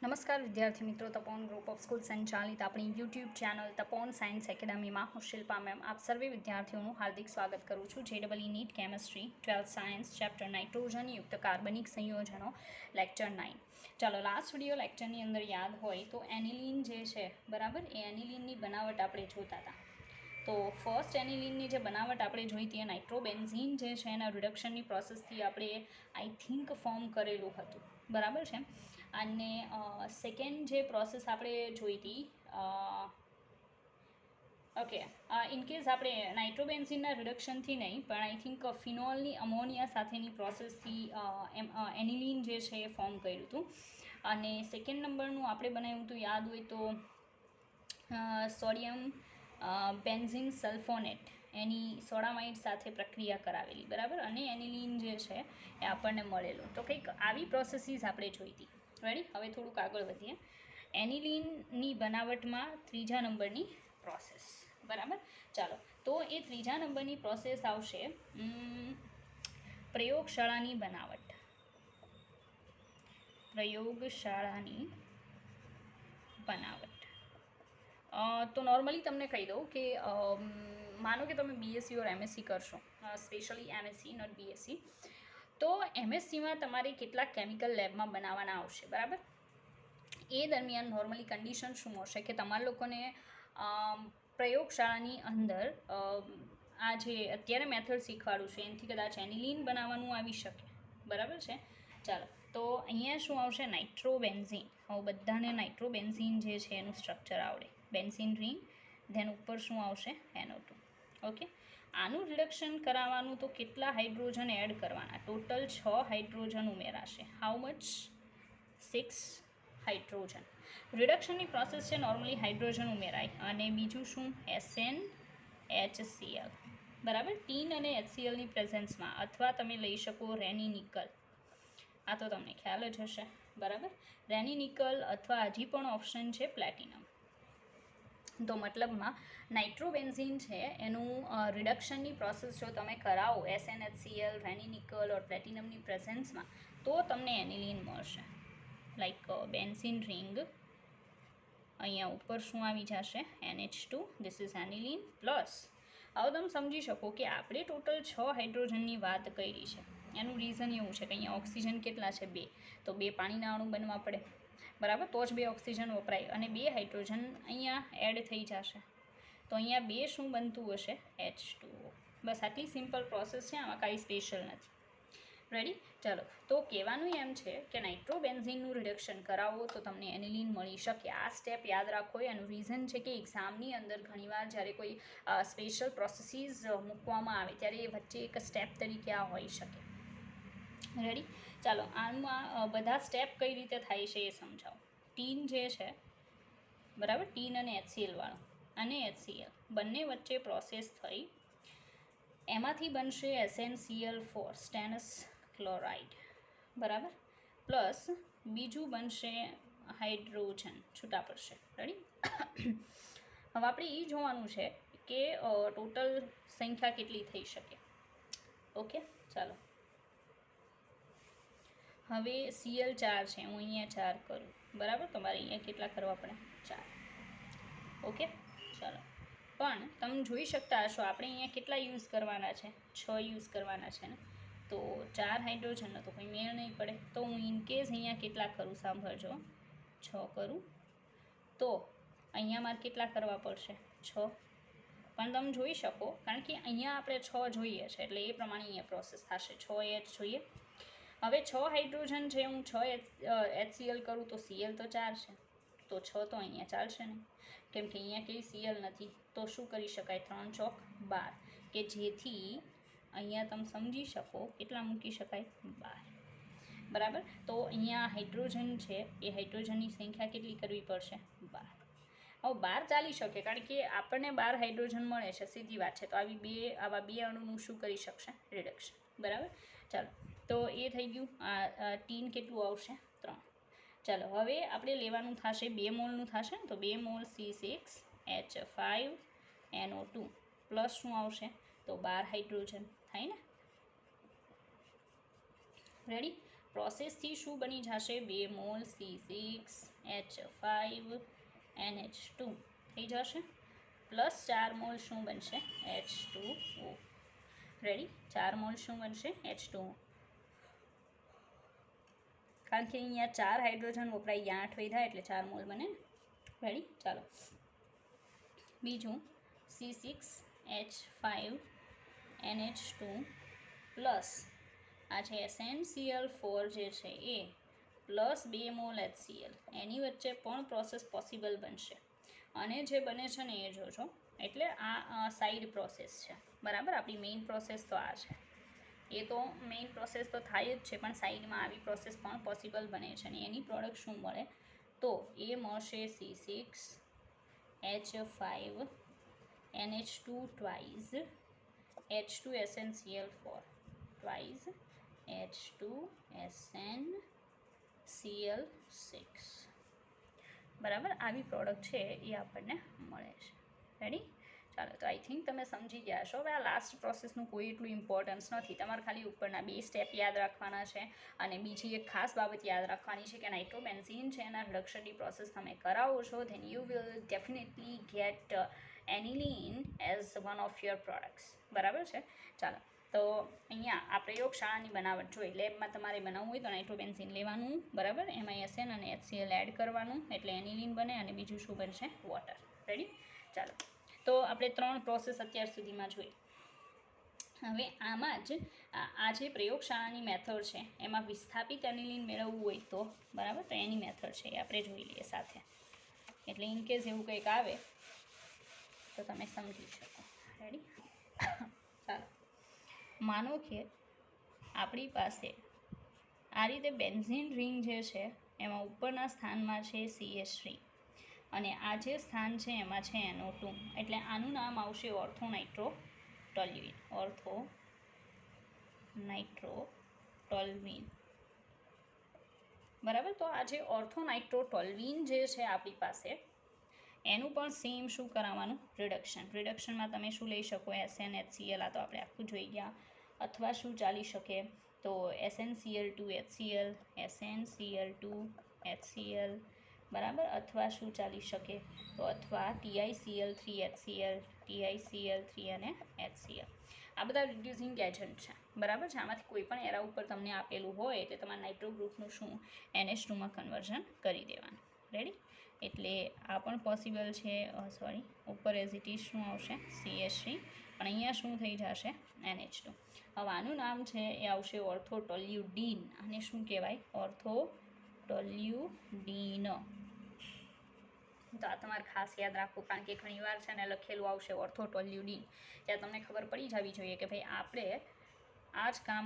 નમસ્કાર વિદ્યાર્થી મિત્રો, તપોન ગ્રુપ ઓફ સ્કૂલ સંચાલિત આપણી યુટ્યુબ ચેનલ તપોન સાયન્સ એકેડમીમાં હું શિલ્પા મેમ આપ સર્વે વિદ્યાર્થીઓનું હાર્દિક સ્વાગત કરું છું. JEE NEET chemistry 12th science chapter nitrogen યુક્ત કાર્બનિક સંયોજનો લેક્ચર 9. ચાલો, લાસ્ટ વિડીયો લેક્ચરની અંદર યાદ હોય તો એનિલિન જે છે બરાબર, એ એનિલિનની બનાવટ આપણે જોતા હતા. તો ફર્સ્ટ એનિલિનની જે બનાવટ આપણે જોઈ હતી એ નાઇટ્રોબેન્ઝીન જે છે એના રિડક્શનની પ્રોસેસથી આપણે આઈ થિંક ફોર્મ કરેલું હતું, બરાબર છે. અને સેકન્ડ જે પ્રોસેસ આપણે જોઈ હતી, ઓકે, ઇનકેસ આપણે નાઇટ્રોબેન્ઝીનના રિડક્શનથી નહીં પણ આઈ થિંક ફિનોલની અમોનિયા સાથેની પ્રોસેસથી એનિલિન જે છે એ ફોર્મ કર્યું હતું. અને સેકન્ડ નંબરનું આપણે બનાવ્યું હતું, યાદ હોય તો સોડિયમ બેન્ઝીન સલ્ફોનેટ એની સોડામાઇડ સાથે પ્રક્રિયા કરાવેલી, બરાબર, અને એનિલિન જે છે એ આપણને મળેલું. તો કંઈક આવી પ્રોસેસીસ આપણે જોઈ હતી. રેડી, હવે થોડુંક આગળ વધીએ. એનિલિનની બનાવટમાં ત્રીજા નંબરની પ્રોસેસ, બરાબર. ચાલો, તો એ ત્રીજા નંબરની પ્રોસેસ આવશે પ્રયોગશાળાની બનાવટ. પ્રયોગશાળાની બનાવટ. તો નોર્મલી તમને કહી દઉં કે માનો કે તમે BSc ઓર MSc કરશો, સ્પેશિયલી MSc નોટ BSc, તો MScમાં તમારે કેટલાક કેમિકલ લેબમાં બનાવવાના આવશે, બરાબર. એ દરમિયાન નોર્મલી કન્ડિશન શું હશે કે તમારા લોકોને પ્રયોગશાળાની અંદર આ જે અત્યારે મેથડ શીખવાડું છું એનાથી કદાચ એનિલિન બનાવવાનું આવી શકે, બરાબર છે. ચાલો, તો અહીંયા શું આવશે? નાઇટ્રોબેન્ઝીન. હવે બધાને નાઇટ્રોબેન્ઝીન જે છે એનું સ્ટ્રક્ચર આવડે. બેન્ઝીન રિંગ, ધેન ઉપર શું આવશે? NO2. ઓકે, આનું રિડક્શન કરાવવાનું તો કેટલા હાઇડ્રોજન એડ કરવાના? ટોટલ 6 હાઇડ્રોજન ઉમેરાશે. How much? 6 હાઇડ્રોજન. રિડક્શનની પ્રોસેસ છે નોર્મલી હાઇડ્રોજન ઉમેરાય. અને બીજું શું? SnHCl, બરાબર. ટીન અને HClની પ્રેઝન્સમાં, અથવા તમે લઈ શકો રેની નિકલ. આ તો તમને ખ્યાલ જ હશે, બરાબર. રેની નિકલ, અથવા હજી પણ ઓપ્શન છે પ્લેટિનમ. તો મતલબમાં નાઇટ્રોબેન્ઝીન છે એનું રિડક્શનની પ્રોસેસ જો તમે કરાવો SnHCl, રેની નિકલ ઓર પ્લેટિનમની પ્રેઝન્સમાં, તો તમને એનિલિન મળશે. લાઈક બેન્ઝીન રિંગ, અહીંયા ઉપર શું આવી જશે? NH2. This is aniline plus. હવે તમે સમજી શકો કે આપણે ટોટલ 6 હાઇડ્રોજનની વાત કરી છે. એનું રીઝન એવું છે કે અહીંયા ઓક્સિજન કેટલા છે? 2. તો 2 પાણીના અણુ બનવા પડે, બરાબર, તો જ 2 ઓક્સિજન વપરાય. અને 2 હાઇડ્રોજન અહીંયા એડ થઈ જશે. તો અહીંયા 2 શું બનતું હશે? H2O. બસ આટલી સિમ્પલ પ્રોસેસ છે, આમાં કાંઈ સ્પેશિયલ નથી. રેડી? ચાલો, તો કહેવાનું એમ છે કે નાઇટ્રોબેન્ઝીનનું રિડક્શન કરાવો તો તમને એનિલિન મળી શકે. આ સ્ટેપ યાદ રાખો. એનું રીઝન છે કે એક્ઝામની અંદર ઘણીવાર જ્યારે કોઈ સ્પેશિયલ પ્રોસેસીસ મૂકવામાં આવે ત્યારે એ વચ્ચે એક સ્ટેપ તરીકે આ હોઈ શકે. રેડી? ચાલો, આમાં બધા સ્ટેપ કઈ રીતે થાય છે એ સમજાવો. ટીન જે છે, બરાબર, ટીન અને HCl વાળો અને HCl બંને વચ્ચે પ્રોસેસ થઈ, એમાંથી બનશે SnCl4, સ્ટેનસ ક્લોરાઇડ, બરાબર, પ્લસ બીજું બનશે હાઇડ્રોજન, છૂટા પડશે. રેડી? હવે આપણે એ જોવાનું છે કે ટોટલ સંખ્યા કેટલી થઈ શકે. ઓકે, ચાલો. હવે Cl 4 છે, હું અહીંયા 4 કરું, બરાબર. તમારે અહીંયા કેટલા કરવા પડે? 4. ઓકે, ચાલો. પણ તમે જોઈ શકતા હશો આપણે અહીંયા કેટલા યુઝ કરવાના છે? 6 યુઝ કરવાના છે ને. તો 4 હાઇડ્રોજનનો તો કોઈ મેળ નહીં પડે. તો હું ઇનકેસ અહીંયા કેટલા કરું? સાંભળજો, 6 કરું તો અહીંયા મારે કેટલા કરવા પડશે? 6. પણ તમે જોઈ શકો, કારણ કે અહીંયા આપણે 6 જોઈએ છે એટલે એ પ્રમાણે અહીંયા પ્રોસેસ થશે. 6 H જોઈએ. હવે 6 હાઇડ્રોજન છે, હું 6 HCl કરું તો Cl તો 4 છે, તો 6 તો અહીંયા ચાલશે નહીં, કેમ કે અહીંયા કંઈ Cl નથી. તો શું કરી શકાય? 3 ચોક 12, કે જેથી અહીંયા તમે સમજી શકો કેટલા મૂકી શકાય? 12, બરાબર. તો અહીંયા હાઇડ્રોજન છે એ હાઇડ્રોજનની સંખ્યા કેટલી કરવી પડશે? 12. હવે 12 ચાલી શકે કારણ કે આપણને 12 હાઇડ્રોજન મળે છે, સીધી વાત છે. તો આવા બે અણુનું શું કરી શકશે? રિડક્શન, બરાબર. ચાલો, તો એ થઈ ગયું. ટીન કેટલું આવશે? 3. ચાલો, હવે આપણે લેવાનું થશે 2 મોલનું થશે ને, તો 2 મોલ C6H5NO2 પ્લસ શું આવશે? તો 12 હાઇડ્રોજન થાય ને. રેડી? પ્રોસેસથી શું બની જશે? 2 મોલ C6 H5NH2 થઈ જશે, પ્લસ 4 મોલ શું બનશે? H2O. રેડી? 4 મોલ શું બનશે? H2O. કારણ કે અહીંયા 4 હાઇડ્રોજન વપરાય, અહીંયા 8 વધ્યા એટલે 4 મોલ બને. રેડી? ચાલો બીજું C6H5NH2 પ્લસ આ છે SnCl4 જે છે એ પ્લસ 2 મોલ HCl, એની વચ્ચે પણ પ્રોસેસ પોસિબલ બનશે. અને જે બને છે ને એ જોજો, એટલે આ સાઈડ પ્રોસેસ છે, બરાબર. આપણી મેઇન પ્રોસેસ તો આ છે, એ તો મેઇન પ્રોસેસ તો થાય જ છે, પણ સાઈડમાં આવી પ્રોસેસ પણ પોસિબલ બને છે. અને એની પ્રોડક્ટ શું મળે? તો એ મળશે C6H5NH2 twice H2SnCl4 twice H2SnCl6, બરાબર. આવી પ્રોડક્ટ છે એ આપણને મળે છે. રેડી? ચાલો, તો આઈ થિંક તમે સમજી ગયા છો. હવે આ લાસ્ટ પ્રોસેસનું કોઈ એટલું ઇમ્પોર્ટન્સ નથી, તમારે ખાલી ઉપરના 2 સ્ટેપ યાદ રાખવાના છે. અને બીજી એક ખાસ બાબત યાદ રાખવાની છે કે નાઇટ્રોબેન્ઝીન છે એના રિડક્શનની પ્રોસેસ તમે કરાવો છો, then you will definitely get aniline as one of your products, બરાબર છે. ચાલો, તો અહીંયા આ પ્રયોગશાળાની બનાવટ જોઈ. લેબમાં તમારે બનાવવું હોય તો નાઇટ્રોબેન્ઝીન લેવાનું, બરાબર. એમાં SN અને HCl એડ કરવાનું એટલે એનિલીન બને, અને બીજું શું બનશે? વોટર. રેડી? ચાલો, તો આપણે 3 પ્રોસેસ અત્યાર સુધીમાં જોઈ. હવે આમાં જ આ જે પ્રયોગશાળાની મેથડ છે એમાં વિસ્થાપિત એનિલીન મેળવવું હોય તો, બરાબર, તો એની મેથડ છે એ આપણે જોઈ લઈએ સાથે. એટલે ઇનકેસ એવું કંઈક આવે તો તમે સમજી શકો. રેડી? ચાલો, માનો કે આપણી પાસે આ રીતે બેન્ઝીન રિંગ જે છે એમાં ઉપરના સ્થાનમાં છે CH3 અને આ જે સ્થાન છે એમાં છે NO2, એટલે આનું નામ આવશે ઓર્થોનાઇટ્રોટોલ્યુઇન. ઓર્થોનાઇટ્રોટોલ્યુઇન, બરાબર. તો આ જે ઓર્થોનાઇટ્રોટોલ્યુઇન જે છે આપણી પાસે, એનું પણ સેમ શું કરાવવાનું? રિડક્શન. રિડક્શનમાં તમે શું લઈ શકો? SN HCl, આ તો આપણે આખું જોઈ ગયા. અથવા શું ચાલી શકે? તો SnCl2 HCl, SnCl2 HCl, બરાબર. અથવા શું ચાલી શકે? તો અથવા TiCl3 HCl, TiCl3 અને HCl. આ બધા રિડ્યુસિંગ એજન્ટ છે, બરાબર છે. આમાંથી કોઈ પણ એરા ઉપર તમને આપેલું હોય એટલે તમારે નાઇટ્રો ગ્રુપનું શું NH2માં કન્વર્ઝન કરી દેવાનું. રેડી? એટલે આ પણ પોસિબલ છે. સોરી, ઉપર એઝ ઇટ ઇઝ શું આવશે? CH3, પણ અહીંયા શું થઈ જશે? NH2. હવે આનું નામ છે એ આવશે ઓર્થોટોલ્યુડીન. આને શું કહેવાય? ઓર્થોટોલ્યુડીન. તો આ તમારે ખાસ યાદ રાખવું, કારણ કે ઘણીવાર છે ને લખેલું આવશે ઓર્થોટોલ્યુડીન, ત્યાં તમને ખબર પડી જવી જોઈએ કે ભાઈ આપણે આ જ કામ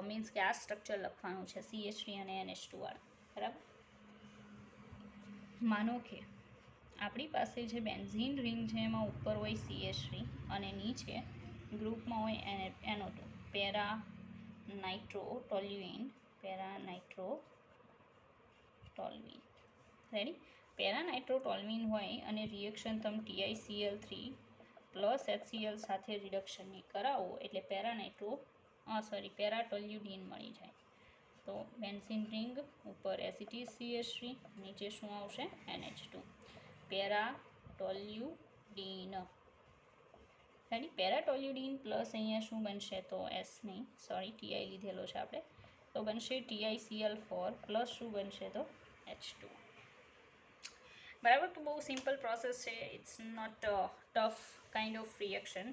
મીન્સ કે આ સ્ટ્રક્ચર લખવાનું છે, CH3 અને NH2 વાળું, બરાબર. માનો કે આપણી પાસે જે બેન્ઝીન રિંગ છે એમાં ઉપર હોય CH3 અને નીચે ગ્રુપમાં હોય NO2, પેરા નાઇટ્રોટોલ્યુઇન. રેડી? પેરાનાઇટ્રોટોલ્યુઇન હોય અને રિએક્શન તમે TiCl3 પ્લસ HCl સાથે રિડક્શનની કરાવો એટલે પેરાટોલ્યુડીન મળી જાય. તો બેન્ઝીન રિંગ ઉપર એસિટી CH3, નીચે શું આવશે? NH2, પેરાટોલ્યુડીન. રેડી? પેરાટોલ્યુડીન પ્લસ અહીંયા શું બનશે? તો TI લીધેલો છે આપણે, તો બનશે TiCl4 પ્લસ શું બનશે? તો H2. બરાબર. તો બહુ સિમ્પલ પ્રોસેસ છે. It's not tough kind of reaction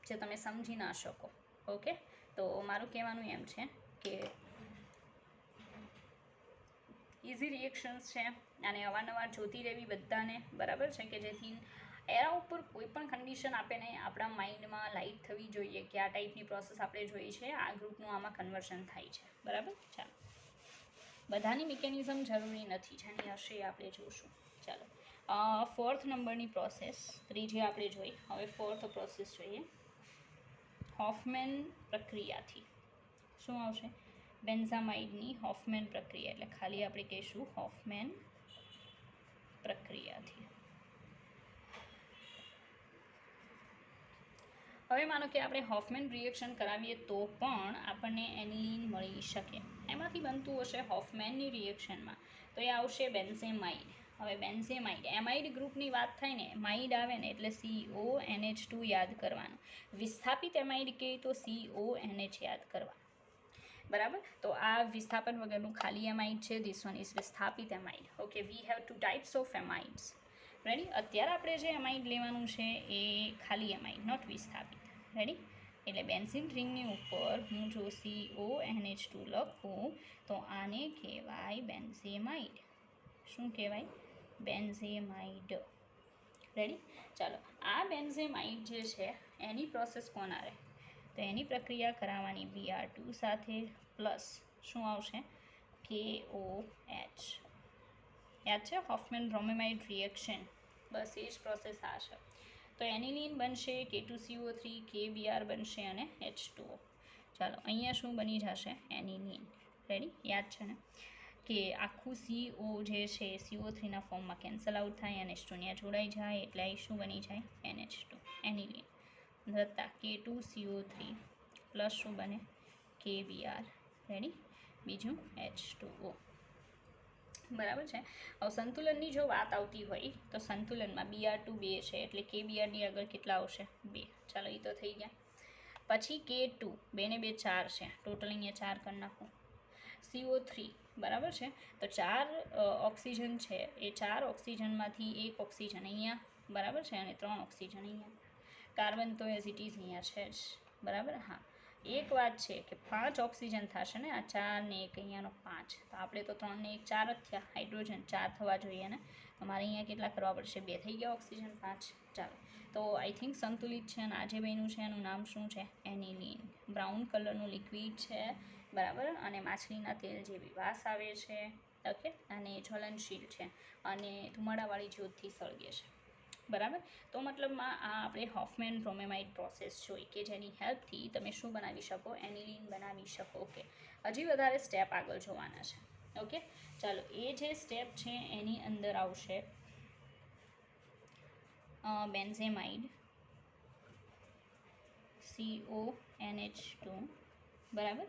જે તમે સમજી ના શકો. ઓકે, તો મારું કહેવાનું એમ છે કે ઇઝી રિએક્શન્સ છે અને અવારનવાર જોતી રહેવી બધાને, બરાબર છે, કે જેથી એના ઉપર કોઈ પણ કન્ડિશન આપે નહીં, આપણા માઇન્ડમાં લાઇટ થવી જોઈએ કે આ ટાઈપની પ્રોસેસ આપણે જોઈ છે, આ ગ્રુપનું આમાં કન્વર્ઝન થાય છે, બરાબર. ચાલો, બધાની મિકેનિઝમ જરૂરી નથી, જેની હશે એ આપણે જોઈશું. ચાલો, 4th નંબરની પ્રોસેસ, ત્રીજી આપણે જોઈ. હવે 4th પ્રોસેસ જોઈએ. હોફમેન પ્રક્રિયાથી શું આવશે? બેન્ઝામાઇડની હોફમેન પ્રક્રિયા, એટલે ખાલી આપણે કહીશું હોફમેન પ્રક્રિયાથી. હવે માનો કે આપણે હોફમેન રિએક્શન કરાવીએ તો પણ આપણને એનિલીન મળી શકે. એમાંથી બનતું હશે હોફમેનની રિએક્શનમાં તો એ આવશે બેન્ઝેમાઇડ. હવે બેન્ઝેમાઇડ એમાઇડ ગ્રુપની વાત થાય ને, માઇડ આવે ને એટલે CONH2 યાદ કરવાનું. વિસ્થાપિત એમાઇડ કહે તો CONH યાદ કરવાનું. બરાબર, તો આ વિસ્થાપન વગરનું ખાલી એમાઇડ છે. ધીસ વન ઇઝ વિસ્થાપિત amide. Okay, we have 2 types of amides. Ready, અત્યારે આપણે જે એમાઇડ લેવાનું છે એ ખાલી એમાઇડ, નોટ વિસ્થાપિત. રેડી, એટલે બેન્ઝીન રિંગની ઉપર હું જો CONH2 લખું તો આને કહેવાય બેન્ઝેમાઇડ. શું કહેવાય? બેન્ઝેમાઇડ. રેડી, ચાલો આ બેન્ઝેમાઇડ જે છે એની પ્રોસેસ કોના રહે? તો એની પ્રક્રિયા કરાવવાની Br2 સાથે પ્લસ શું આવશે? KOH. યાદ છે હોફમેન બ્રોમેમાઇડ રિએક્શન? બસ એ જ પ્રોસેસ આ છે. તો એનિલીન બનશે, K2CO3, KBr બનશે અને H2O. ચાલો અહીંયા શું બની જશે? એનિલીન. રેડી, યાદ છે ને કે આખું CO જે છે CO3ના ફોર્મમાં કેન્સલ આઉટ થાય અને H2 ત્યાં જોડાઈ જાય એટલે આ શું બની જાય? NH2, એનિલીન. વત્તા K2CO3 પ્લસ શું બને? KBr. રેડી, બીજું H2O. બરાબર છે. હવે સંતુલનની જો વાત આવતી હોય તો સંતુલનમાં Br2 2 છે એટલે KBrની આગળ કેટલા આવશે? 2. ચાલો એ તો થઈ ગયા. પછી K2 2 ને 2 4 છે, ટોટલ અહીંયા 4 કરી નાખું. CO3 બરાબર છે, તો 4 ઓક્સિજન છે, એ 4 ઓક્સિજનમાંથી 1 ઓક્સિજન અહીંયા બરાબર છે અને 3 ઓક્સિજન અહીંયા. કાર્બન તો એઝ ઇટ ઇઝ અહીંયા છે જ. બરાબર, હા એક વાત છે કે 5 ઓક્સિજન થશે ને, આ 4 ને 1 અહીંયાનો 5, તો આપણે તો 3 ને 1 4 જ થયા. હાઇડ્રોજન 4 થવા જોઈએ ને, તમારે અહીંયા કેટલા કરવા પડશે? 2 થઈ ગયા ઓક્સિજન 5. ચાલો, તો આઈ થિંક સંતુલિત છે અને આજે બન્યું છે એનું નામ શું છે? એનિલીન. બ્રાઉન કલરનું લિક્વિડ છે. બરાબર, અને માછલીના તેલ જેવી વાસ આવે છે. ઓકે, અને જ્વલનશીલ છે અને ધુમાડાવાળી જ્યોતથી સળગે છે. બરાબર, તો મતલબમાં આ આપણે હોફમેન બ્રોમેમાઇડ પ્રોસેસ જોઈ કે જેની હેલ્પથી તમે શું બનાવી શકો? એનિલીન બનાવી શકો. ઓકે, હજી વધારે સ્ટેપ આગળ જોવાના છે. ઓકે, ચાલો એ જે સ્ટેપ છે એની અંદર આવશે બેન્ઝેમાઇડ CONH2. બરાબર,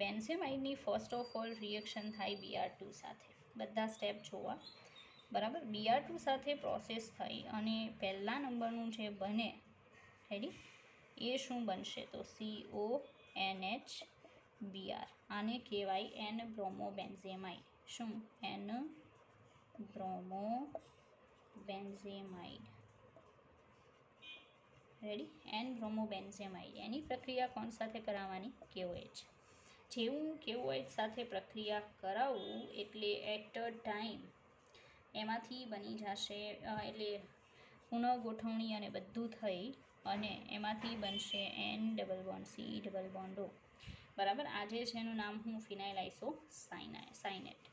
બેન્ઝેમાઇડની ફર્સ્ટ ઓફ ઓલ રિએક્શન થાય Br2 સાથે. બધા સ્ટેપ જોવા. બરાબર, Br2 સાથે પ્રોસેસ થઈ અને પહેલા નંબરનું જે બને, રેડી, એ શું બનશે? તો CONH-Br. આને કહેવાય એન બ્રોમો બેન્ઝેમાઇડ. શું? N bromo benzamide. Ready, N bromo benzamide. એની પ્રક્રિયા કોણ સાથે કરાવવાની? KOH. જેવું KOH સાથે પ્રક્રિયા કરાવવું એટલે એટ અ ટાઈમ એમાંથી બની જશે, એટલે પુનઃગોઠવણી અને બધું થઈ અને એમાંથી બનશે N+C+O. બરાબર, આ જે છે એનું નામ હું ફિનાઇલ આઇસોસાયનેટ.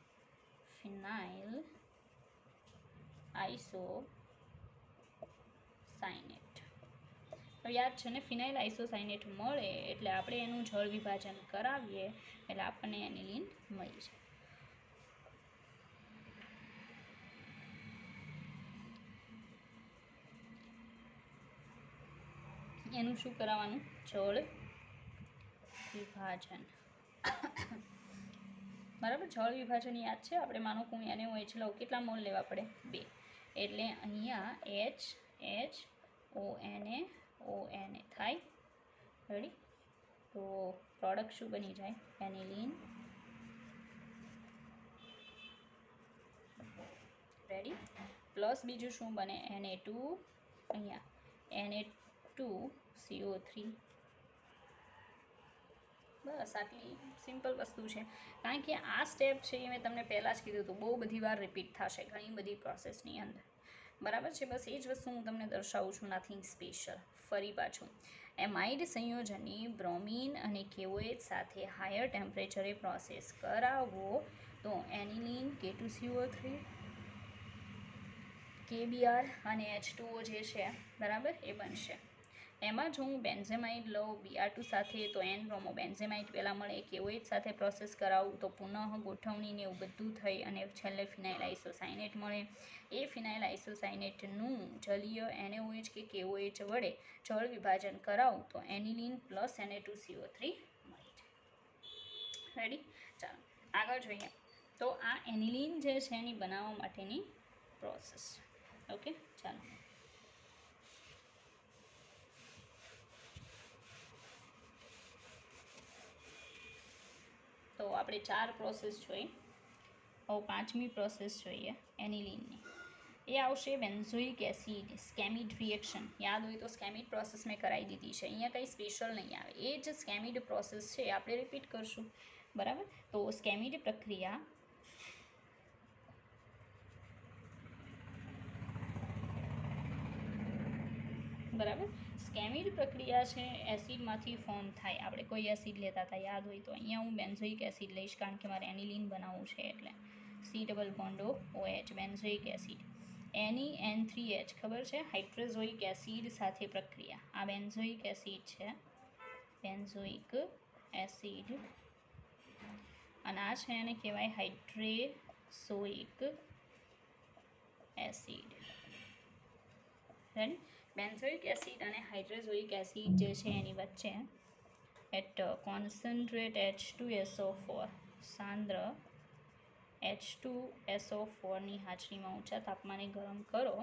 ફિનાઇલ આઇસોસાયનેટ. હવે યાદ છે ને, ફિનાઇલ આઇસોસાયનેટ મળે એટલે આપણે એનું જળ વિભાજન કરાવીએ એટલે આપણને એનિલીન મળી જાય. એનું શું કરાવવાનું? જળ વિભાજન. બરાબર, જળ વિભાજન યાદ છે આપણે? માનો હું એને હું H લઉં, કેટલા મોલ લેવા પડે? 2. એટલે અહીંયા HONA થાય. રેડી, તો પ્રોડક્ટ શું બની જાય? એનિલીન. રેડી, પ્લસ બીજું શું બને? Na2, અહીંયા Na2CO3. બસ આટલી સિમ્પલ વસ્તુ છે. કારણ કે આ સ્ટેપ છે એ મેં તમને પહેલાં જ કીધું હતું, બહુ બધી વાર રિપીટ થશે ઘણી બધી પ્રોસેસની અંદર. બરાબર છે, બસ એ જ વસ્તુ હું તમને દર્શાવું છું, નથિંગ સ્પેશિયલ. ફરી પાછું, એમાઇડ સંયોજનની બ્રોમિન અને KOH સાથે હાયર ટેમ્પરેચરે પ્રોસેસ કરાવો તો એનિલીન, K2CO3, KBr અને H2O જે છે બરાબર એ બનશે. એમાં જો હું બેન્ઝેમાઇડ લઉં Br2 સાથે તો એન બ્રોમો બેન્ઝેમાઇડ પહેલાં મળે, KOH સાથે પ્રોસેસ કરાવું તો પુનઃ ગોઠવણીને એવું બધું થઈ અને છેલ્લે ફિનાઇલ આઇસોસાયનેટ મળે. એ ફિનાઇલ આઇસોસાયનેટનું જલીય NaOH કે KOH વડે જળ વિભાજન કરાવું તો એનિલીન પ્લસ Na2CO3 મળી જાય. રેડી, ચાલો આગળ જોઈએ. તો આ એનિલિન જે છે એની બનાવવા માટેની પ્રોસેસ. ઓકે, ચાલો. તો આપણે 4 પ્રોસેસ જોઈ. હવે 5મી પ્રોસેસ જોઈએ એનિલિનની. એ આવશે બેન્ઝોઇક એસિડ સ્કેમિડ રિએક્શન. યાદ હોય તો સ્કેમિડ પ્રોસેસ મેં કરાવી દીધી છે, અહીંયા કંઈ સ્પેશિયલ નહીં આવે. એ જ સ્કેમિડ પ્રોસેસ છે આપણે રિપીટ કરશું, બરાબર. તો સ્કેમિડ પ્રક્રિયા બરાબર, સ્કેમિડ પ્રક્રિયા છે એસિડમાંથી ફોર્મ થાય. આપણે કોઈ એસિડ લેતા હતા યાદ હોય તો, અહીંયા હું બેન્ઝોઇક એસિડ લઈશ કારણ કે મારે એનિલિન બનાવવું છે એટલે. C+OH benzoic acid. NeN3H ખબર છે, હાઇડ્રોઝોઇક એસિડ સાથે પ્રક્રિયા. આ બેન્ઝોઇક એસિડ છે, બેન્ઝોઇક એસિડ, અને આ છે એને કહેવાય હાઇડ્રેઝોઇક એસિડ. રાઈટ. બેન્ઝોઇક એસિડ અને હાઇડ્રોઝોઇક એસિડ જે છે એની વચ્ચે એટ કોન્સન્ટ્રેટ H2SO4 સાંદ્ર H2SO4ની હાજરીમાં ઊંચા તાપમાને ગરમ કરો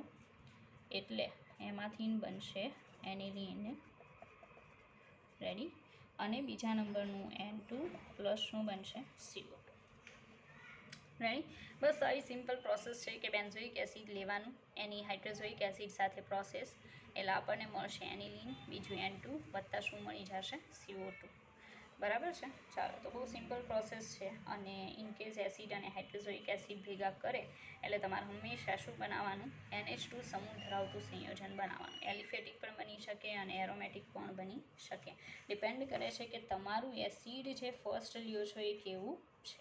એટલે એમાંથી બનશે એનિલિન. રેડી. અને બીજા નંબરનું N2 પ્લસ શું બનશે? CO2. રાઈટ. બસ આવી સિમ્પલ પ્રોસેસ છે કે બેન્ઝોઇક એસિડ લેવાનું, એની હાઇડ્રોઝોઇક એસિડ સાથે પ્રોસેસ, એટલે આપણને મળશે એનિલિન, બીજું N2 વત્તા શું મળી જશે? CO2. બરાબર છે. ચાલો, તો બહુ સિમ્પલ પ્રોસેસ છે. અને ઇનકેસ એસિડ અને હાઇડ્રોઝોઇક એસિડ ભેગા કરે એટલે તમારે હંમેશા શું બનાવવાનું? NH2 સમૂહ ધરાવતું સંયોજન બનાવવાનું. એલિફેટિક પણ બની શકે અને એરોમેટિક પણ બની શકે. ડિપેન્ડ કરે છે કે તમારું એસિડ જે ફર્સ્ટ લ્યો છો એ કેવું છે.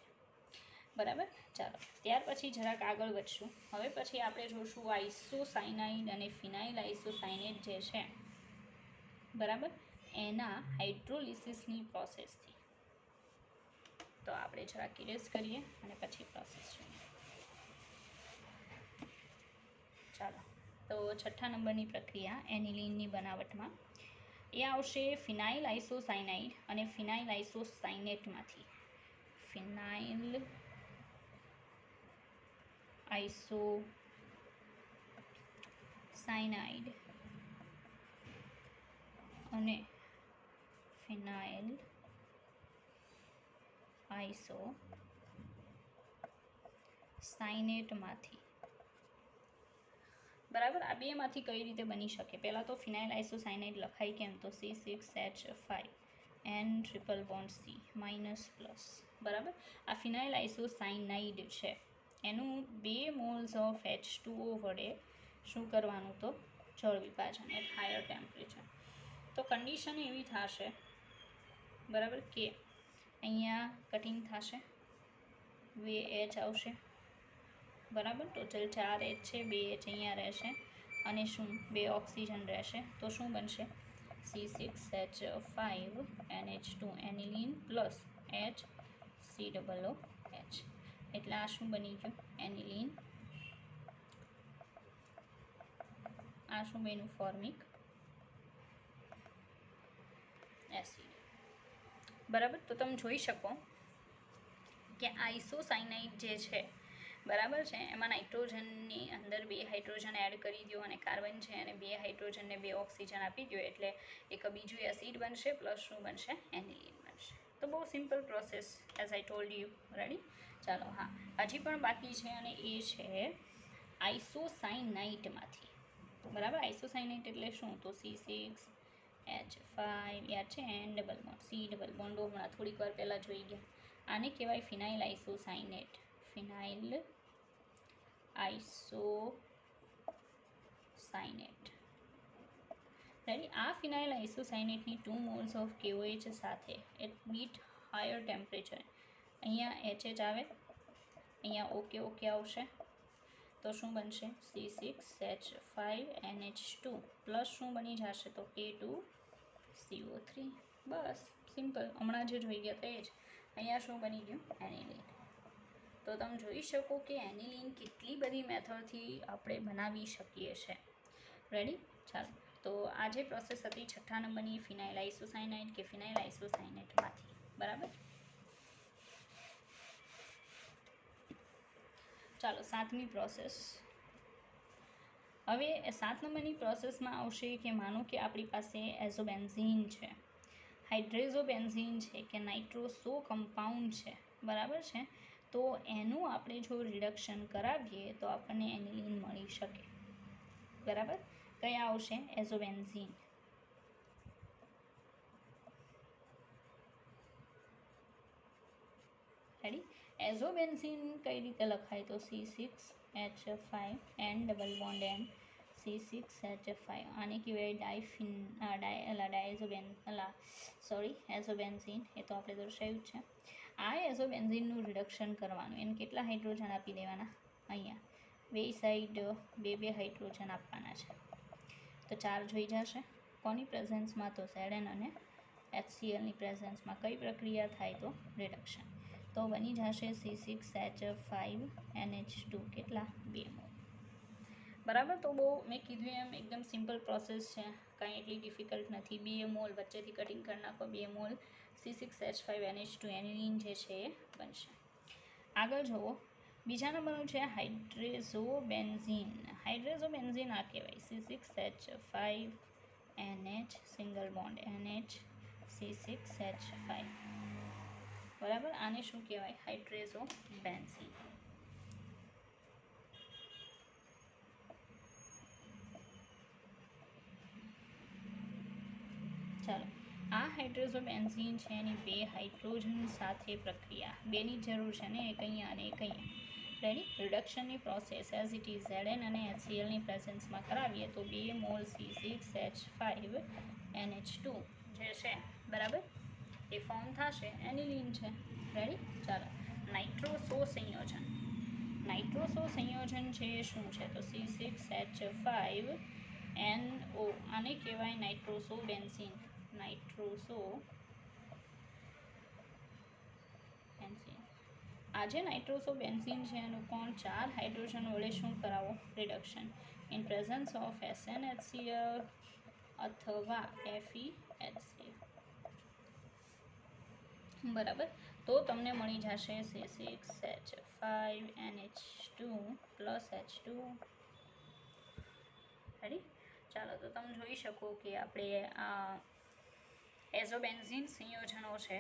બરાબર. ચાલો, ત્યાર પછી જરાક આગળ વધશું. હવે પછી આપણે જોશું આઇસોસાયનાઇડ અને ફિનાઇલ આઇસોસાયનેટ જે છે, બરાબર, એના હાઇડ્રોલિસિસની પ્રોસેસથી. તો આપણે જરાક ઇરેઝ કરીએ અને પછી પ્રોસેસ જોઈએ. ચાલો, તો 6થા નંબરની પ્રક્રિયા એનિલિનની બનાવટમાં એ આવશે ફિનાઇલ આઇસોસાયનાઇડ અને ફિનાઇલ આઇસોસાયનેટમાંથી. ફિનાઇલ આઇસોસાયનાઇડ અને ફિનાઇલ આઇસોસાયનેટમાંથી. બરાબર. આ બેમાંથી કઈ રીતે બની શકે? પહેલાં તો ફિનાઇલ આઇસોસાયનાઇડ લખાય કેમ? તો C6H5N∼C બરાબર. આ ફિનાઇલ આઇસોસાયનાઇડ છે, એનું 2 મોલ્સ ઓફ H2O વડે શું કરવાનું? તો જળ વિભાજન એટ હાયર ટેમ્પરેચર. તો કન્ડિશન એવી થશે, બરાબર, કે અહીંયા કટિંગ થશે, 2 H આવશે, બરાબર. ટોટલ 4 H છે, 2 H અહીંયા રહેશે અને શું 2 ઓક્સિજન રહેશે. તો શું બનશે? C6H5NH2 aniline plus HCOOH. એટલે આ શું બની ગયું? એનિલિન. આ શું બન્યું? Formic acid. બરાબર. તો તમે જોઈ શકો કે આઇસોસાયનાઇડ જે છે, બરાબર છે, એમાં નાઇટ્રોજનની અંદર 2 હાઇડ્રોજન એડ કરી દો અને કાર્બન છે અને 2 હાઇડ્રોજનને 2 ઓક્સિજન આપી દો એટલે એક બીજું એસિડ બનશે પ્લસ શું બનશે? એનિલિન બનશે. તો બહુ simple process as I told you. Ready. ચાલો, હા, હજી પણ બાકી છે અને એ છે આઇસોસાયનાઇટમાંથી. બરાબર. આઇસોસાયનાઇટ એટલે શું? તો C6H5 યાદ છે, N+C+, હમણાં થોડીક વાર પહેલાં જોઈ ગયા. આને કહેવાય ફિનાઇલ આઇસોસાયનેટ. ફિનાઇલ આઇસોસાયનેટ. રેડી. આ ફિનાઇલ આઇસોસાયનેટની 2 મોલ્સ ઓફ KOH સાથે એટ બીટ હાયર ટેમ્પરેચર. અહીંયા HH આવે, અહીંયા ઓકે આવશે, તો શું બનશે? C6H5NH2 પ્લસ શું બની જશે? તો K2CO3. બસ સિમ્પલ. હમણાં જે જોઈ ગયા તે જ. અહીંયા શું બની ગયું? એનિલિન. તો તમે જોઈ શકો કે એનિલિન કેટલી બધી મેથડથી આપણે બનાવી શકીએ છીએ. રેડી. ચાલો, તો આ જે પ્રોસેસ હતી 6થા નંબરની ફિનાઇલ આઇસોસાયનાઇડ કે ફિનાઇલ આઇસોસાયનેટમાંથી. બરાબર. ચાલો 7મી પ્રોસેસ. હવે 7 નંબરની પ્રોસેસમાં આવશે કે માનો કે આપણી પાસે એઝોબેન્ઝીન છે, હાઇડ્રેઝોબેન્ઝીન છે કે નાઇટ્રોસો કમ્પાઉન્ડ છે, બરાબર છે. તો એનું આપણે જો રિડક્શન કરાવીએ તો આપણને એનિલીન મળી શકે, બરાબર. કયા આવશે? એઝોબેન્ઝીન. રેડી? એઝોબેન્ઝીન કઈ રીતે લખાય? તો C6H5 N double bond N C6H5. આને કહેવાય એઝોબેન્ઝીન. એ તો આપણે દર્શાવ્યું જ છે. આ એઝોબેન્ઝીનનું રિડક્શન કરવાનું. એને કેટલા હાઇડ્રોજન આપી દેવાના? અહીંયા બે સાઈડ બે હાઇડ્રોજન આપવાના છે. તો 4 જોઈ જશે. કોની પ્રેઝન્સમાં? તો Zn અને HClની પ્રેઝન્સમાં. કઈ પ્રક્રિયા થાય? તો રિડક્શન. તો બની જશે C6H5NH2. કેટલા? 2 મોલ. બરાબર. તો બહુ મેં કીધું એમ એકદમ સિમ્પલ પ્રોસેસ છે, કાંઈ એટલી ડિફિકલ્ટ નથી. 2 મોલ વચ્ચેથી કટિંગ કરી નાખો, 2 મોલ C6H5NH2 એનિલીન જે છે એ બનશે. આગળ જુઓ, બીજા નંબરનું છે હાઇડ્રેઝોબેન્ઝીન. હાઇડ્રેઝોબેન્ઝીન આ કહેવાય C6H5NH single bond NH C6H5. બરાબર. આને શું કહેવાય? હાઇડ્રેઝોબેન્ઝીન. ચાલો, આ હાઇડ્રેઝોબેન્ઝીન છે એની 2 હાઇડ્રોજન સાથે પ્રક્રિયા. 2ની જરૂર છે ને, એક અહીંયા અને એક અહીંયા. રેડી? રિડક્શનની process as it is Zn અને HClની પ્રેઝન્સમાં કરાવીએ તો 2 મોલ C6H5NH2 જે છે, બરાબર, એ ફોર્મ થશે, એનિલીન છે. રેડી? ચાલો, નાઇટ્રોસો સંયોજન. નાઇટ્રોસો સંયોજન છે એ શું છે? તો C6H5NO. આને કહેવાય નાઇટ્રોસોબેન્ઝીન. નાઇટ્રોસોબેન્ઝીન. આ જે નાઇટ્રોસોબેન્ઝીન છે એનું કોણ? 4 હાઇડ્રોજન વડે શું કરાવો? Reduction in presence of SnHCl અથવા FeHCl. બરાબર. તો તમને મળી જશે C6H5NH2 પ્લસ H2. રેડી? ચાલો, તો તમે જોઈ શકો કે આપણે આ એઝોબેન્ઝીન સંયોજનો છે,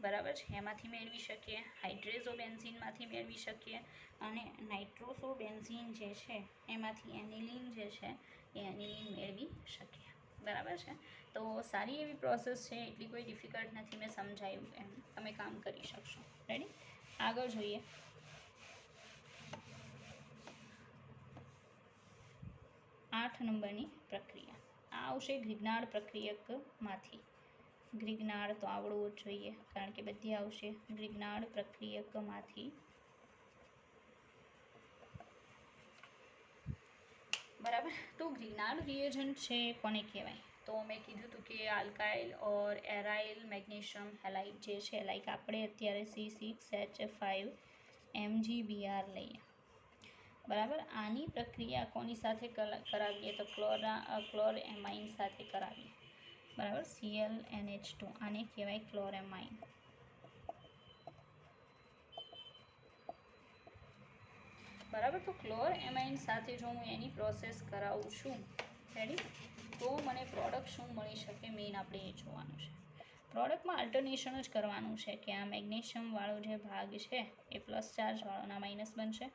બરાબર છે, એમાંથી મેળવી શકીએ, હાઇડ્રેઝોબેન્ઝીનમાંથી મેળવી શકીએ, અને નાઇટ્રોસોબેન્ઝીન જે છે એમાંથી એનિલીન જે છે એ એનિલીન મેળવી શકીએ, બરાબર છે. તો સારી એવી પ્રોસેસ છે, એટલી કોઈ ડિફિકલ્ટ નથી. મેં સમજાવ્યું એમ તમે કામ કરી શકશો. રેડી? આગળ જોઈએ. 8 નંબરની પ્રક્રિયા. આ આવશે ગ્રિગ્નાર્ડ પ્રક્રિયકમાંથી. ગ્રિગ્નાર્ડ તો આવડવું જ જોઈએ, કારણ કે બધી આવશે. ગ્રિગ્નાર્ડ પ્રક્રિયકમાંથી, બરાબર. તો ગ્રિગ્નાર્ડ રિએજન્ટ છે કોને કહેવાય? તો મેં કીધું હતું કે આલ્કાઇલ ઓર એરાઇલ મેગ્નેશિયમ હેલાઇડ જે છે, લાઈક આપણે અત્યારે C6H5MgBr લઈએ, બરાબર. આની પ્રક્રિયા કોની સાથે કરાવીએ? તો ક્લોરેમાઇન સાથે કરાવીએ, બરાબર. ClNH2. આને કહેવાય ક્લોરેમાઇન. બરાબર. તો ક્લોરેમાઇન સાથે જો હું એની પ્રોસેસ કરાવું છું, રેડી, તો મને પ્રોડક્ટ શું મળી શકે? મેઇન આપણે એ જોવાનું છે. પ્રોડક્ટમાં અલ્ટરનેશન જ કરવાનું છે કે આ મેગ્નેશિયમવાળો જે ભાગ છે એ પ્લસ ચાર્જવાળોના માઇનસ બનશે.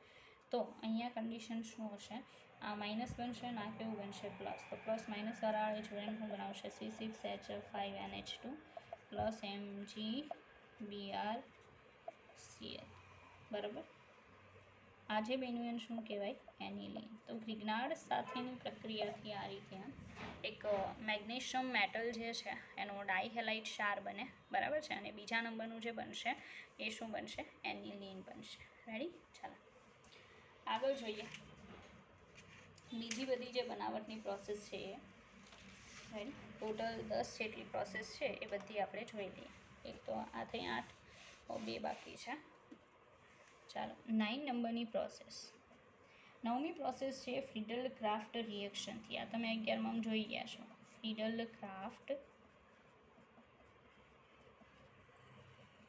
તો અહીંયા કન્ડિશન શું હશે? આ માઇનસ બનશે, ના કેવું બનશે? પ્લસ. તો પ્લસ માઇનસ વાળા જોડેને શું બનાવશે? C6H5NH2 plus MgBrCl. બરાબર. આ જે બન્યું એને શું કહેવાય? એનિલીન. તો ગ્રિગ્નાર્ડ સાથેની પ્રક્રિયાથી આ રીતે એક મેગ્નેશિયમ મેટલ જે છે એનો ડાયહેલાઇડ ક્ષાર બને, બરાબર છે, અને બીજા નંબરનું જે બનશે એ શું બનશે? એનિલીન બનશે. રેડી? ચાલો, આગળ જોઈએ. બીજી બધી જે બનાવટની પ્રોસેસ છે એ, રેડી, ટોટલ 10 જેટલી પ્રોસેસ છે એ બધી આપણે જોઈ લઈએ. એક તો આ થઈ 8, 2 બાકી છે. ચાલો, 9 નંબરની પ્રોસેસ. 9મી પ્રોસેસ છે ફ્રીડલ ક્રાફ્ટ રિએક્શનથી. આ તમે 11માં જોઈ ગયા છો. ફ્રીડલ ક્રાફ્ટ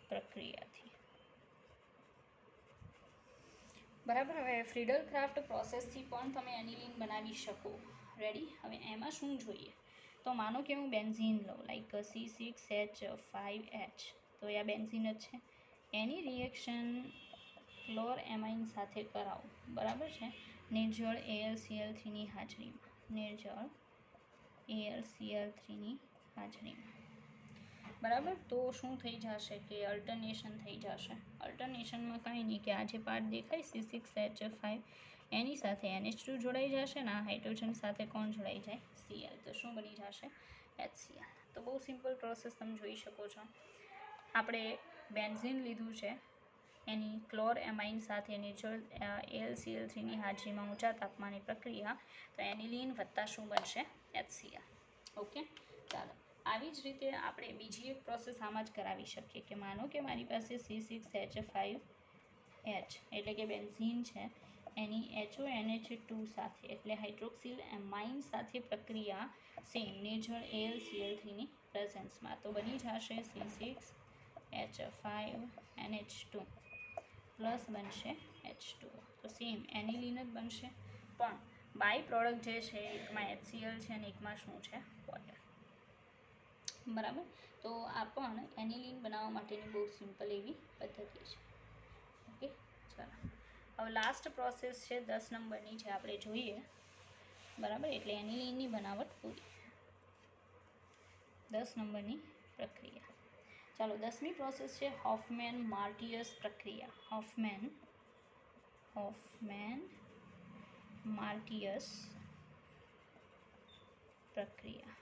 પ્રક્રિયાથી. બરાબર. હવે ફ્રીડલ ક્રાફ્ટ પ્રોસેસથી પણ તમે એનિલિન બનાવી શકો. રેડી. હવે એમાં શું જોઈએ, તો માનો કે હું બેન્ઝીન લઉં, લાઈક C6H5H, તો એ આ બેન્ઝીન જ છે. એની રિએક્શન ક્લોરેમાઇન સાથે કરાવું, બરાબર છે, નિર્જળ AlCl3ની હાજરીમાં. નિર્જળ AlCl3ની હાજરીમાં. બરાબર. તો શું થઈ જશે કે અલ્ટરનેશન થઈ જશે. અલ્ટરનેશનમાં કાંઈ નહીં, કે આ જે પાર્ટ દેખાય C6H5 એની સાથે NH2 જોડાઈ જશે ને આ હાઇડ્રોજન સાથે કોણ જોડાઈ જાય, Cl. તો શું બની જશે, HCl. તો બહુ સિમ્પલ પ્રોસેસ તમે જોઈ શકો છો. આપણે બેન્ઝીન લીધું છે, એની ક્લોરેમાઇન સાથે નિર્જળ AlCl3ની હાજરીમાં ઊંચા તાપમાને પ્રક્રિયા, તો એનિલિન વત્તા શું બનશે, HCl. ઓકે. ચાલો, આવી જ રીતે આપણે બીજી એક પ્રોસેસ આમાં જ કરાવી શકીએ, કે માનો કે મારી પાસે C6H5H એટલે કે બેન્ઝીન છે, એની HONH2 સાથે એટલે હાઇડ્રોક્સિલ એમાઇન સાથે પ્રક્રિયા સેમ નિર્જળ AlCl3ની પ્રેઝન્સમાં, તો બની જશે C6H5NH2 પ્લસ બનશે H2. તો સેમ એનિલિન જ બનશે, પણ બાય પ્રોડક્ટ જે છે એકમાં HCl છે અને એકમાં શું છે, વોટર. બરાબર. તો આ પણ એનિલિન બનાવવા માટેની બહુ સિમ્પલ એવી પદ્ધતિ છે. ઓકે. ચાલો, હવે લાસ્ટ પ્રોસેસ છે 10 નંબરની, જે આપણે જોઈએ. બરાબર. એટલે એનિલિનની બનાવટ પૂરી. 10 નંબરની પ્રક્રિયા. ચાલો, 10મી પ્રોસેસ છે હોફમેન માર્ટિયસ પ્રક્રિયા. હોફમેન માર્ટિયસ પ્રક્રિયા.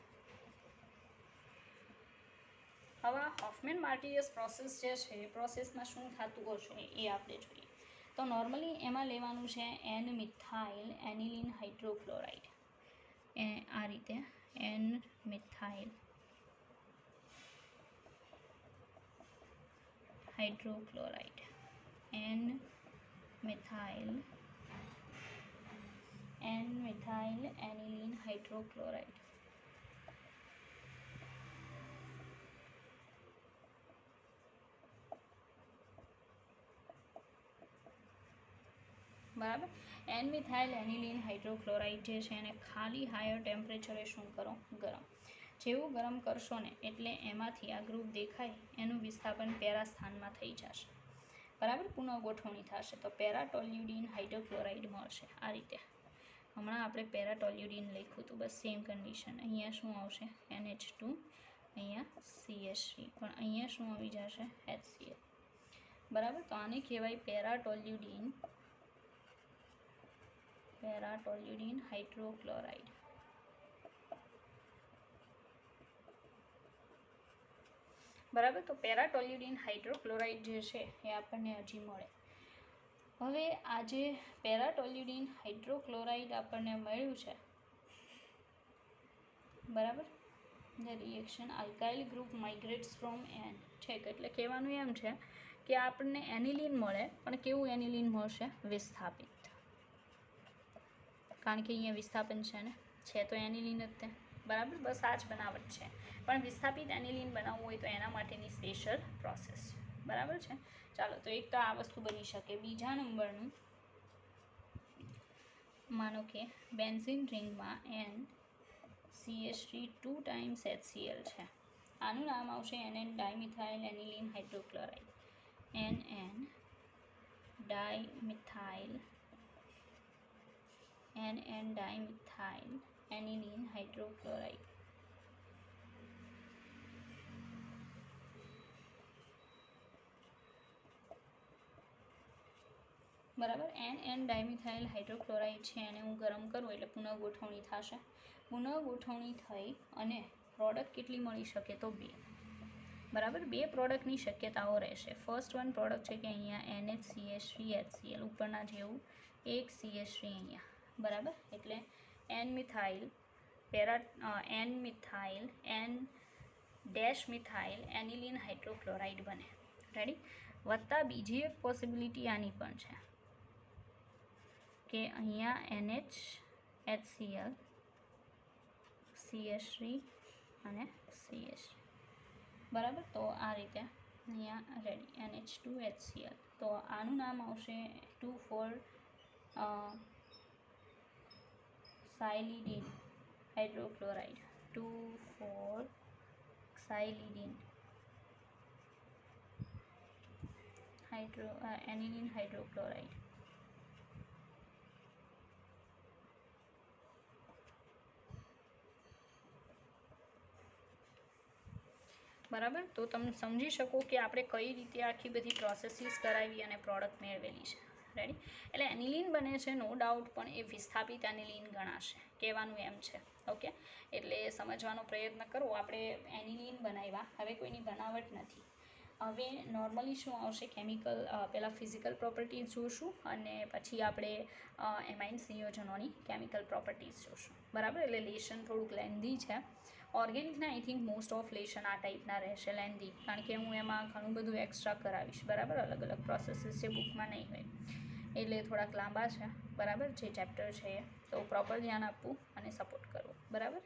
હવે હોફમેન માર્ટિયસ પ્રોસેસ જે છે એ પ્રોસેસમાં શું થતું હશે એ આપણે જોઈએ. તો નોર્મલી એમાં લેવાનું છે N-મિથાઇલ એનિલિન હાઇડ્રોક્લોરાઇડ. આ રીતે N methyl hydrochloride. N methyl aniline hydrochloride. બરાબર. N-મિથાઇલ એનિલિન હાઇડ્રોક્લોરાઇડ જે છે એને ખાલી હાયર ટેમ્પરેચરે શું કરો, ગરમ. જેવું ગરમ કરશો ને એટલે એમાંથી આ ગ્રુપ દેખાય એનું વિસ્થાપન પેરા સ્થાનમાં થઈ જશે. બરાબર. પુનઃ ગોઠવણી થશે તો પેરાટોલ્યુડિન હાઇડ્રોક્લોરાઇડ મળશે. આ રીતે હમણાં આપણે પેરાટોલ્યુડિન લખ્યું હતું, બસ સેમ કન્ડિશન. અહીંયા શું આવશે, NH2, અહીંયા CH3, પણ અહીંયા શું આવી જશે, HCl. બરાબર. તો આને કહેવાય પેરાટોલ્યુડિન હાઇડ્રોક્લોરાઇડ. બરાબર. તો પેરાટોલ્યુડિન હાઇડ્રોક્લોરાઇડ જે છે એ આપણને હજી મળે. હવે આ જે પેરાટોલ્યુડિન હાઇડ્રોક્લોરાઇડ આપણને મળ્યું છે, બરાબર, the reaction alkyl group migrates from N. ઠીક. એટલે કહેવાનું એમ છે કે આપણને એનિલિન મળે, પણ કેવું એનિલિન મળશે, વિસ્થાપિત. કારણ કે અહીંયા વિસ્થાપન છે ને, છે તો એનિલિન જ તે. બરાબર. બસ આ જ બનાવટ છે, પણ વિસ્થાપિત એનિલિન બનાવવું હોય તો એના માટેની સ્પેશિયલ પ્રોસેસ છે. બરાબર છે. ચાલો, તો એક તો આ વસ્તુ બની શકે. બીજા નંબરનું, માનો કે બેન્ઝીન રિંગમાં NCH3 2 times HCl છે. આનું નામ આવશે NN dimethyl aniline hydrochloride. NN dimethyl aniline hydrochloride. બરાબર. NN ડાયમિથાઇલ હાઇડ્રોક્લોરાઇડ છે, એને હું ગરમ કરું એટલે પુનઃ ગોઠવણી થશે. પુનઃ ગોઠવણી થઈ અને પ્રોડક્ટ કેટલી મળી શકે, તો 2. બરાબર. 2 પ્રોડક્ટની શક્યતાઓ રહેશે. ફર્સ્ટ વન પ્રોડક્ટ છે કે અહીંયા NHCH3HCl ઉપરના જેવું એક CH3 અહીંયા. બરાબર. એટલે N-મિથાઇલ N-મિથાઇલ એનિલિન હાઇડ્રોક્લોરાઇડ બને. રેડી. વત્તા બીજી એક પોસિબિલિટી આની પણ છે કે અહીંયા NHCl CH3 અને CH3. બરાબર. તો આ રીતે અહીંયા રેડી NH2HCl. તો આનું નામ આવશે 2,4 xylidine hydrochloride, 2,4 xylidine aniline hydrochloride. બરાબર, તો તમે સમજી શકો કે આપણે કઈ રીતે આખી બધી પ્રોસેસીસ કરાવી અને પ્રોડક્ટ મેળવેલી છે. રેડી? એટલે એનિલિન બને છે નો ડાઉટ, પણ એ વિસ્થાપિત એનિલિન ગણાશે, કહેવાનું એમ છે. ઓકે, એટલે સમજવાનો પ્રયત્ન કરો. આપણે એનિલિન બનાવ્યા, હવે કોઈની બનાવટ નથી. હવે નોર્મલી શું આવશે, કેમિકલ પહેલાં ફિઝિકલ પ્રોપર્ટીઝ જોઈશું અને પછી આપણે એમાઇન સંયોજનોની કેમિકલ પ્રોપર્ટીઝ જોઈશું. બરાબર, એટલે લેશન થોડુંક લેન્ધી છે. ઓર્ગેનિકના I think most of lesson આ ટાઈપના રહેશે, લેન્ધી, કારણ કે હું એમાં ઘણું બધું એક્સ્ટ્રા કરાવીશ. બરાબર, અલગ અલગ પ્રોસેસીસ જે બુકમાં નહીં હોય, એટલે થોડાક લાંબા છે. બરાબર, જે ચેપ્ટર છે એ તો પ્રોપર ધ્યાન આપવું અને સપોર્ટ કરવો. બરાબર.